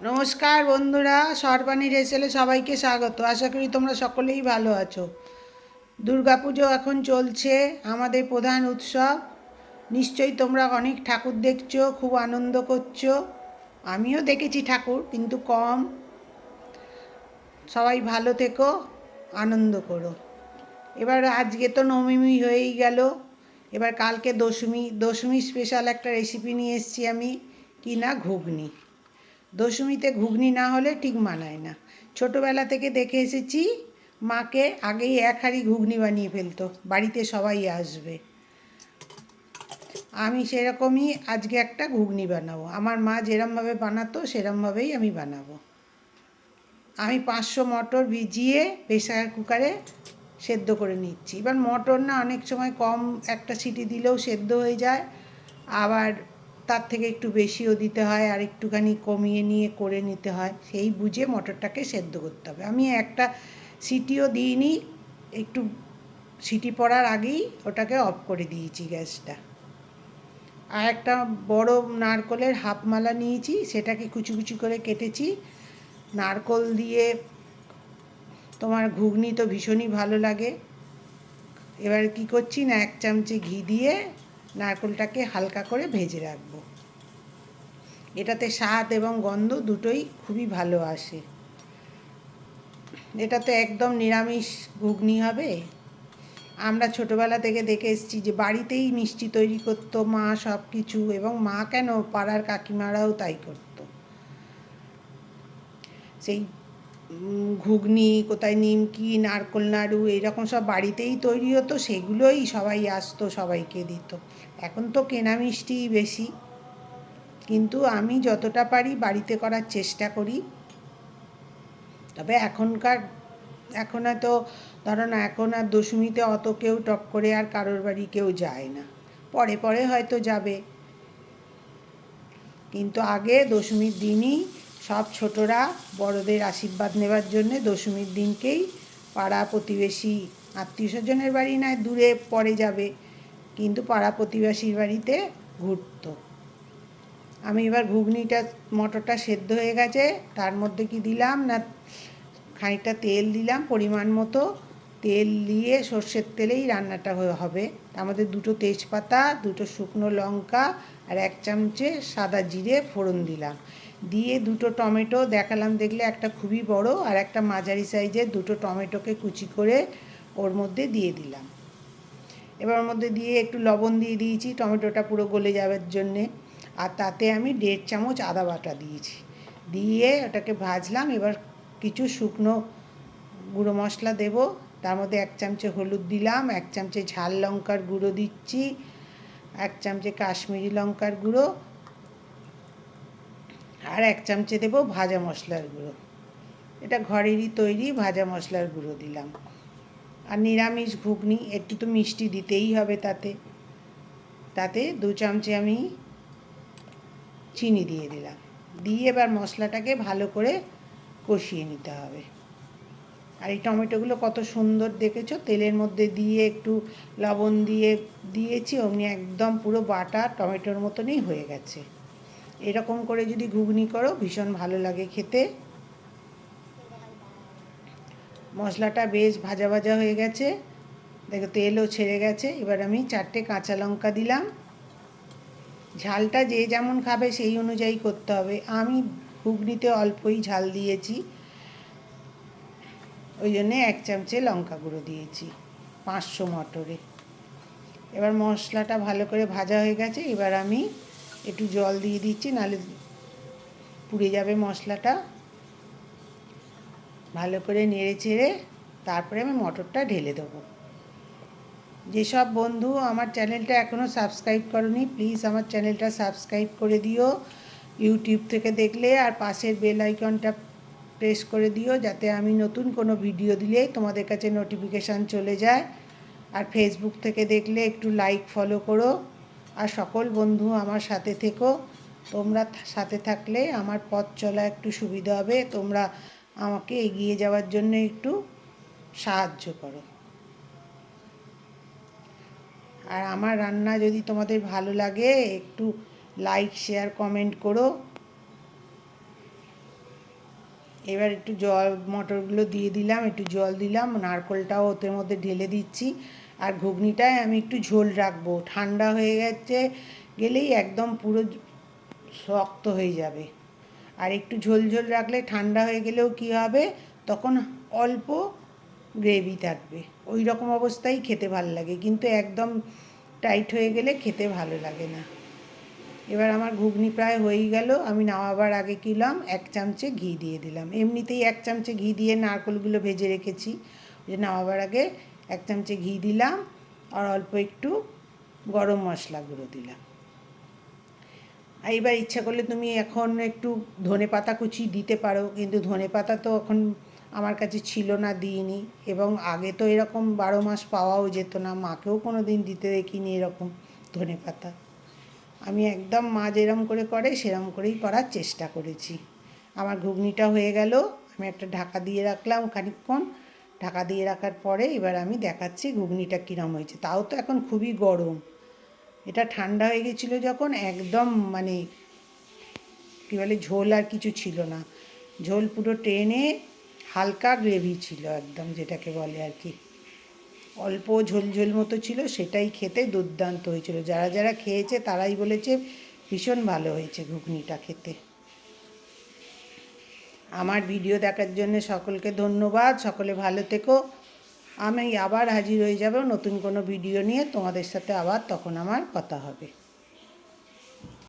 নমস্কার বন্ধুরা, সর্বাণী রেসেলে সবাইকে স্বাগত। আশা করি তোমরা সকলেই ভালো আছো। দুর্গাপুজো এখন চলছে, আমাদের প্রধান উৎসব। নিশ্চয়ই তোমরা অনেক ঠাকুর দেখছো, খুব আনন্দ করছো। আমিও দেখেছি ঠাকুর, কিন্তু কম। সবাই ভালো থেকো, আনন্দ করো। এবার আজকে তো নবমী হয়েই গেল, এবার কালকে দশমী। দশমী স্পেশাল একটা রেসিপি নিয়ে এসেছি আমি, কি না, ঘুগনি। দশমীতে ঘুগনি না হলে ঠিক মানায় না। ছোটোবেলা থেকে দেখে এসেছি মাকে, আগেই এক হাঁড়ি ঘুগনি বানিয়ে ফেলতো, বাড়িতে সবাই আসবে। আমি সেরকমই আজকে একটা ঘুগনি বানাবো। আমার মা যেরমভাবে বানাতো সেরমভাবেই আমি বানাবো। আমি 500 মটর ভিজিয়ে প্রেসার কুকারে সেদ্ধ করে নিচ্ছি। এবার মটর না অনেক সময় কম একটা সিটি দিলেও সেদ্ধ হয়ে যায়, আবার তার থেকে একটু বেশিও দিতে হয়, আর একটুখানি কমিয়ে নিয়ে করে নিতে হয়। সেই বুঝে মটরটাকে সেদ্ধ করতে হবে। আমি একটা সিটিও দিইনি, একটু সিটি পড়ার আগেই ওটাকে অফ করে দিয়েছি গ্যাসটা। আর একটা বড় নারকলের হাফ মালা নিয়েছি, সেটাকে কুচি কুচি করে কেটেছি। নারকল দিয়ে তোমার ঘুগনি তো ভীষণই ভালো লাগে। এবার কি করছি না, 1 চামচে ঘি দিয়ে নারকলটাকে হালকা করে ভেজে রাখবো। এটাতে স্বাদ এবং গন্ধ দুটোই খুবই ভালো আসে। এটা তো একদম নিরামিষ ঘুগনি হবে। আমরা ছোটোবেলা থেকে দেখে এসেছি যে বাড়িতেই মিষ্টি তৈরি করতো মা, সব কিছু। এবং মা কেন, পাড়ার কাকিমারাও তাই করতো। সেই ঘুগনি, কোথায় নিমকি, নারকোল নাড়ু, এইরকম সব বাড়িতেই তৈরি হতো, সেগুলোই সবাই আসতো, সবাইকে দিত। এখন তো কেনা মিষ্টিই বেশি, কিন্তু আমি যতটা পারি বাড়িতে করার চেষ্টা করি। তবে এখন হয়তো ধরো না, এখন আর দশমীতে অত কেউ টপ করে আর কারোর বাড়ি কেউ যায় না, পরে পরে হয়তো যাবে। কিন্তু আগে দশমীর দিনই সব ছোটরা বড়দের আশীর্বাদ নেবার জন্যে দশমীর দিনকেই পাড়া প্রতিবেশী, আত্মীয় স্বজনের বাড়ি নয়, দূরে পরে যাবে, কিন্তু পাড়া প্রতিবেশীর বাড়িতে ঘুরতো। আমি এবার ঘুগনিটা, মটরটা সেদ্ধ হয়ে গেছে, তার মধ্যে কি দিলাম না, খানিকটা তেল দিলাম পরিমাণ মতো। তেল দিয়ে সর্ষের তেলেই রান্নাটা হবে। তার মধ্যে 2টো তেজপাতা, 2টো শুকনো লঙ্কা আর 1 চামচে সাদা জিরে ফোড়ন দিলাম। দিয়ে 2টো টমেটো দেখালাম, দেখলে একটা খুবই বড় আর একটা মাঝারি সাইজের 2টো টমেটোকে কুচি করে ওর মধ্যে দিয়ে দিলাম। এবার ওর মধ্যে দিয়ে একটু লবণ দিয়ে দিয়েছি টমেটোটা পুরো গলে যাওয়ার জন্যে। আর তাতে আমি 1.5 চামচ আদা বাটা দিয়েছি, দিয়ে ওটাকে ভাজলাম। এবার কিছু শুকনো গুঁড়ো মশলা দেব। তার মধ্যে 1 চামচে হলুদ দিলাম, 1 চামচে ঝাল লঙ্কার গুঁড়ো দিচ্ছি, 1 চামচে কাশ্মীরি লঙ্কার গুঁড়ো, আর 1 চামচে দেব ভাজা মশলার গুঁড়ো। এটা ঘরেরই তৈরি ভাজা মশলার গুঁড়ো দিলাম। আর নিরামিষ ঘুগনি, একটু তো মিষ্টি দিতেই হবে তাতে। তাতে 2 চামচে আমি চিনি দিয়ে দিলাম। দিয়ে এবার মশলাটাকে ভালো করে কষিয়ে নিতে হবে। আর এই টমেটোগুলো কত সুন্দর দেখেছো, তেলের মধ্যে দিয়ে একটু লবণ দিয়ে দিয়েছি, অমনি একদম পুরো বাটা টমেটোর মতনই হয়ে গেছে। এরকম করে যদি ঘুগনি করো ভীষণ ভালো লাগে খেতে। মশলাটা বেশ ভাজা ভাজা হয়ে গেছে, দেখো তেলও ছেড়ে গেছে। এবার আমি 4টে কাঁচা লঙ্কা দিলাম। ঝালটা যে যেমন খাবে সেই অনুযায়ী করতে হবে। আমি ঘুগনিতে অল্পই ঝাল দিয়েছি, ওই জন্যে 1 চামচে লঙ্কা গুঁড়ো দিয়েছি 500 মটরে। এবার মশলাটা ভালো করে ভাজা হয়ে গেছে, এবার আমি একটু জল দিয়ে দিচ্ছি, নাহলে পুড়ে যাবে মশলাটা। ভালো করে নেড়ে চেড়ে তারপরে আমি মটরটা ঢেলে দেবো। যেসব বন্ধু আমার চ্যানেলটা এখনও সাবস্ক্রাইব করনি, প্লিজ আমার চ্যানেলটা সাবস্ক্রাইব করে দিও ইউটিউব থেকে দেখলে, আর পাশের বেল আইকনটা প্রেস করে দিও, যাতে আমি নতুন কোনো ভিডিও দিলে তোমাদের কাছে নোটিফিকেশান চলে যায়। আর ফেসবুক থেকে দেখলে একটু লাইক ফলো করো। আর সকল বন্ধু আমার সাথে থেকো, তোমরা সাথে থাকলে আমার পথ চলা একটু সুবিধা হবে, তোমরা আমাকে এগিয়ে যাওয়ার জন্য একটু সাহায্য করো। আর আমার রান্না যদি তোমাদের ভালো লাগে একটু লাইক শেয়ার কমেন্ট করো। এবার একটু জল, মটরগুলো দিয়ে দিলাম, একটু জল দিলাম, নারকেলটাও ওদের মধ্যে ঢেলে দিচ্ছি। আর ঘুগনিটায় আমি একটু ঝোল রাখবো, ঠান্ডা হয়ে গেলেই একদম পুরো শক্ত হয়ে যাবে। আর একটু ঝোল ঝোল রাখলে ঠান্ডা হয়ে গেলেও কী হবে, তখন অল্প গ্রেভি থাকবে, ওই রকম অবস্থায় খেতে ভালো লাগে, কিন্তু একদম টাইট হয়ে গেলে খেতে ভালো লাগে না। এবার আমার ঘুগনি প্রায় হয়েই গেল। আমি নামাবার আগে কিলাম 1 চামচে ঘি দিয়ে দিলাম, এমনিতেই 1 চামচে ঘি দিয়ে নারকেলগুলো ভেজে রেখেছি, যে নামাবার আগে 1 চামচে ঘি দিলাম, আর অল্প একটু গরম মশলা গুঁড়ো দিলাম। আর এবার ইচ্ছা করলে তুমি এখন একটু ধনেপাতা কুচি দিতে পারো, কিন্তু ধনেপাতা তো এখন আমার কাছে ছিল না, দিইনি। এবং আগে তো এরকম 12 মাস পাওয়াও যেত না, মাকেও কোনো দিন দিতে দেখিনি এরকম ধনেপাতা। আমি একদম মা যেরম করে সেরম করেই করার চেষ্টা করেছি। আমার ঘুগনিটা হয়ে গেল, আমি একটা ঢাকা দিয়ে রাখলাম খানিকক্ষণ। ঢাকা দিয়ে রাখার পরে এবার আমি দেখাচ্ছি ঘুগনিটা কীরম হয়েছে। তাও তো এখন খুবই গরম, এটা ঠান্ডা হয়ে গেছিলো যখন, একদম মানে কী বলে, ঝোল আর কিছু ছিল না, ঝোল পুরো টেনে হালকা গ্রেভি ছিল একদম, যেটাকে বলে আর কি, অল্প ঝোল ঝোল মতো ছিল, সেটাই খেতে দুর্দান্ত হয়েছিল। যারা যারা খেয়েছে তারাই বলেছে ভীষণ ভালো হয়েছে ঘুগনিটা খেতে। আমার ভিডিও দেখার জন্য সকলকে ধন্যবাদ, সকলে ভালো থেকো। আমি আবার হাজির হয়ে যাব নতুন কোনো ভিডিও নিয়ে, তোমাদের সাথে আবার তখন আমার কথা হবে।